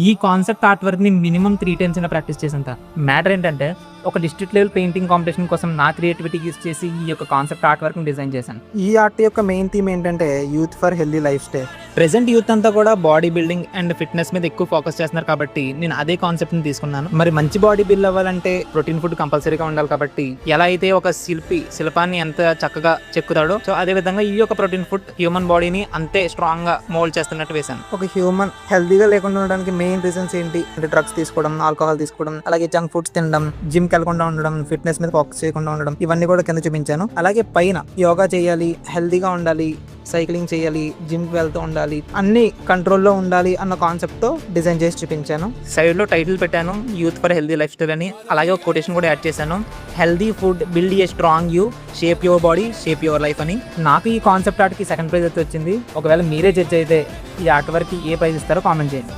ఈ concept art work ని minimum 3 times అయినా ప్రాక్టీస్ చేసేంత. మ్యాటర్ ఏంటంటే ఒక డిస్ట్రిక్ట్ లెవెల్ పెయింటింగ్ కాంపిటీషన్ కోసం నా క్రియేటివిటీ యూస్ చేసి ఈ యొక్క కాన్సెప్ట్ ఆర్ట్ వర్క్ ని డిజైన్ చేశాను. ఈ ఆర్ట్ యొక్క మెయిన్ థీమ్ ఏంటంటే youth for healthy life style. Present youth అంతా కూడా బాడీ బిల్డింగ్ అండ్ ఫిట్నెస్ మీద ఎక్కువ ఫోకస్ చేస్తున్నారు కాబట్టి నేను అదే కాన్సెప్ట్ ని తీసుకున్నాను. మరి మంచి బాడీ బిల్డ్ అవ్వాలంటే ప్రోటీన్ ఫుడ్ కంపల్సరీగా ఉండాలి కాబట్టి ఎలా అయితే ఒక శిల్పాన్ని ఎంత చక్కగా చెక్కుతాడో సో అదే విధంగా ఈ యొక్క ప్రోటీన్ ఫుడ్ హ్యూమన్ బాడీని అంతే స్ట్రాంగ్ గా మోల్డ్ చేస్తున్నట్టు వేశాను. ఒక హ్యూమన్ హెల్దీగా లేకుండా ఉండడానికి మెయిన్ రీజన్స్ ఏంటి అంటే డ్రగ్స్ తీసుకోవడం, ఆల్కహాల్ తీసుకోవడం, అలాగే జంక్ ఫుడ్స్ తినడం, జిమ్ కి వెళ్లకుండా ఉండడం, ఫిట్నెస్ మీద ఫోకస్ చేయకుండా ఉండడం, ఇవన్నీ కూడా కింద చూపించాను. అలాగే పైన యోగా చేయాలి, హెల్దీగా ఉండాలి, సైక్లింగ్ చేయాలి, జిమ్ కి వెళ్తూ ఉండాలి, అన్ని కంట్రోల్లో ఉండాలి అన్న కాన్సెప్ట్ తో డిజైన్ చేసి చూపించాను. సైడ్ లో టైటిల్ పెట్టాను youth for healthy life style అని. అలాగే ఒక కొటేషన్ కూడా యాడ్ చేశాను, healthy food build a strong you, shape your body, shape your life అని. నాకు ఈ కాన్సెప్ట్ ఆర్ట్ కి సెకండ్ ప్రైజ్ అయితే వచ్చింది. ఒకవేళ మీరే జడ్జ్ అయితే ఈ ఆర్ట్ వర్క్ కి ఏ ప్రైజ్ ఇస్తారో కామెంట్ చేయండి.